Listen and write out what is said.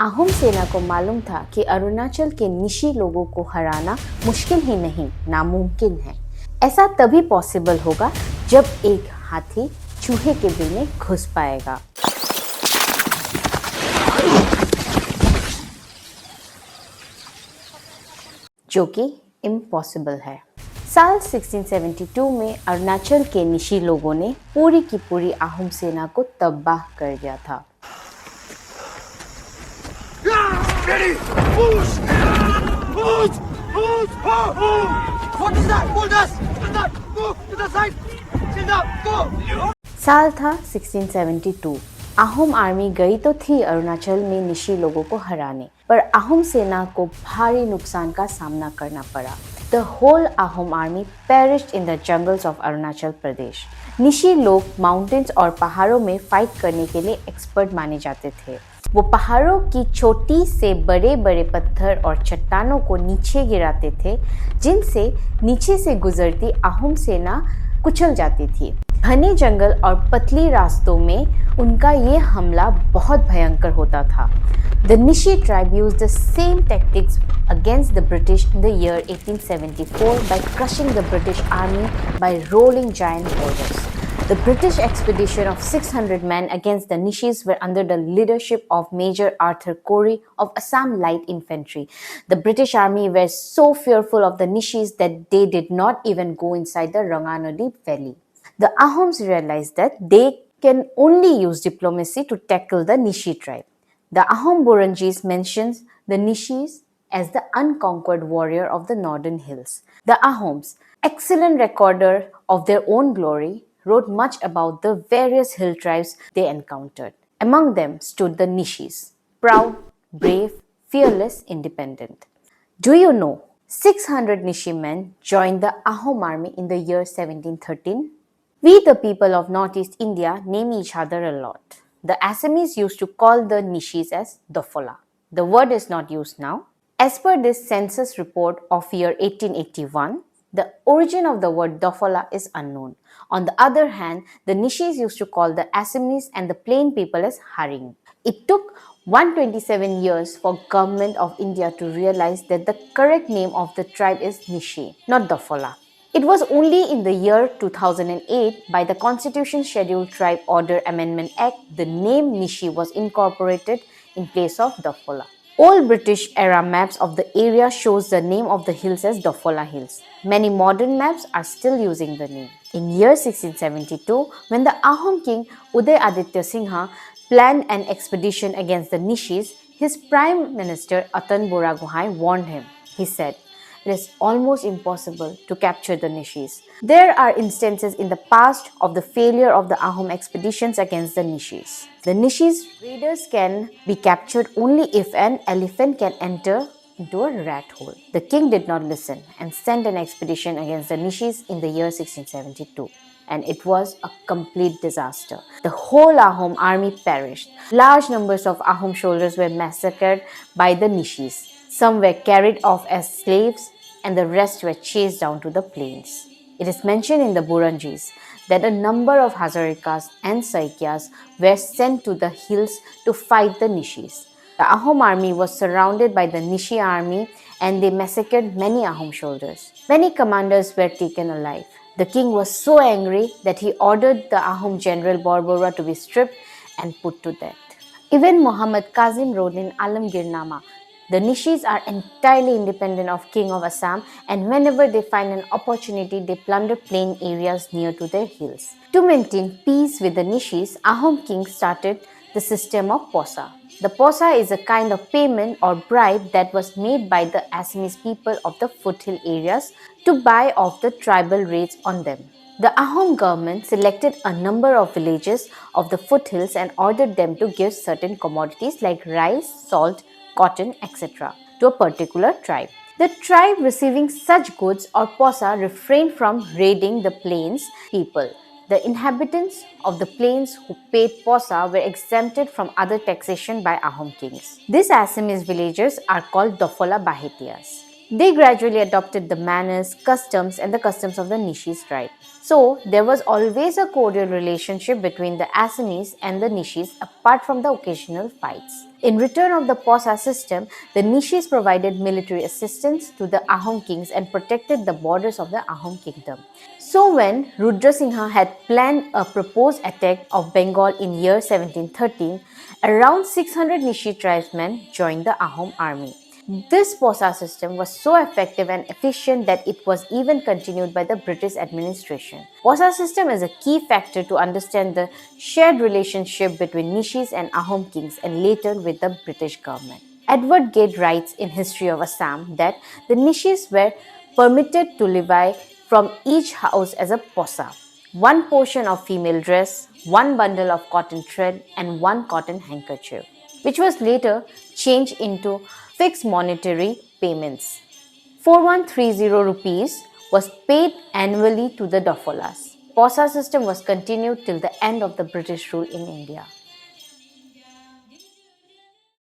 आहोम सेना को मालूम था कि अरुणाचल के निशी लोगों को हराना मुश्किल ही नहीं नामुमकिन है। ऐसा तभी पॉसिबल होगा जब एक हाथी चूहे के बिल में घुस पाएगा। जो कि इम्पॉसिबल है। साल 1672 में अरुणाचल के निशी लोगों ने पूरी की पूरी आहोम सेना को तबाह कर दिया था। साल था 1672। आहोम आर्मी गई तो थी अरुणाचल में निशी लोगों को हराने, पर आहोम सेना को भारी नुकसान का सामना करना पड़ा। The whole Ahom army perished in the jungles of Arunachal Pradesh. Nishi लोग माउंटेन्स और पहाड़ों में फाइट करने के लिए एक्सपर्ट माने जाते थे। वो पहाड़ों की छोटी से बड़े बड़े पत्थर और चट्टानों को नीचे गिराते थे, जिनसे नीचे से गुजरती आहोम सेना कुचल जाती थी। घने जंगल और पतली रास्तों में उनका ये हमला बहुत भयंकर होता था। The Nishi tribe used the same tactics against the British in the year 1874 by crushing the British army by rolling giant boulders. The British expedition of 600 men against the Nishis were under the leadership of Major Arthur Keri of Assam Light Infantry. The British army were so fearful of the Nishis that they did not even go inside the Ranganodi valley. The Ahoms realized that they can only use diplomacy to tackle the Nishi tribe. The Ahom Buranji mentions the Nishis as the unconquered warrior of the northern hills. The Ahoms, excellent recorder of their own glory, wrote much about the various hill tribes they encountered. Among them stood the Nishis, proud, brave, fearless, independent. Do you know, 600 Nishi men joined the Ahom army in the year 1713? We, the people of Northeast India, name each other a lot. The Assamese used to call the Nishis as Dofola. The word is not used now. As per this census report of year 1881, the origin of the word Dofola is unknown. On the other hand, the Nishis used to call the Assamese and the plain people as Haring. It took 127 years for government of India to realize that the correct name of the tribe is Nishi, not Dofola. It was only in the year 2008, by the Constitution Scheduled Tribe Order Amendment Act, the name Nishi was incorporated in place of Dofola. Old British era maps of the area shows the name of the hills as Dofola Hills. Many modern maps are still using the name. In year 1672, when the Ahom king Uday Aditya Singha planned an expedition against the Nishis, his prime minister Atan Buragohain warned him. He said, "It is almost impossible to capture the Nishis. There are instances in the past of the failure of the Ahom expeditions against the Nishis. The Nishis raiders can be captured only if an elephant can enter into a rat hole." The king did not listen and sent an expedition against the Nishis in the year 1672. And it was a complete disaster. The whole Ahom army perished. Large numbers of Ahom soldiers were massacred by the Nishis. Some were carried off as slaves, and the rest were chased down to the plains. It is mentioned in the Buranjis that a number of Hazarikas and Saikyas were sent to the hills to fight the Nishis. The Ahom army was surrounded by the Nishi army, and they massacred many Ahom soldiers. Many commanders were taken alive. The king was so angry that he ordered the Ahom general Borbora to be stripped and put to death. Even Muhammad Kazim wrote in Alamgirnama, "The Nishis are entirely independent of King of Assam, and whenever they find an opportunity, they plunder plain areas near to their hills." To maintain peace with the Nishis, Ahom king started the system of Posa. The Posa is a kind of payment or bribe that was made by the Assamese people of the foothill areas to buy off the tribal rates on them. The Ahom government selected a number of villages of the foothills and ordered them to give certain commodities like rice, salt, cotton, etc. to a particular tribe. The tribe receiving such goods or posa refrained from raiding the plains people. The inhabitants of the plains who paid posa were exempted from other taxation by Ahom kings. These Assamese villagers are called Dofola Bahetias. They gradually adopted the manners, customs, and the customs of the Nishis tribe. So, there was always a cordial relationship between the Assamese and the Nishis apart from the occasional fights. In return of the Posa system, the Nishis provided military assistance to the Ahom kings and protected the borders of the Ahom kingdom. So, when Rudrasingha had planned a proposed attack of Bengal in year 1713, around 600 Nishi tribesmen joined the Ahom army. This Posa system was so effective and efficient that it was even continued by the British administration. Posa system is a key factor to understand the shared relationship between Nishis and Ahom kings and later with the British government. Edward Gait writes in History of Assam that the Nishis were permitted to levy from each house as a posa, one portion of female dress, one bundle of cotton thread, and one cotton handkerchief, which was later changed into fixed monetary payments. 4130 rupees was paid annually to the Dofolas. Posa system was continued till the end of the British rule in India.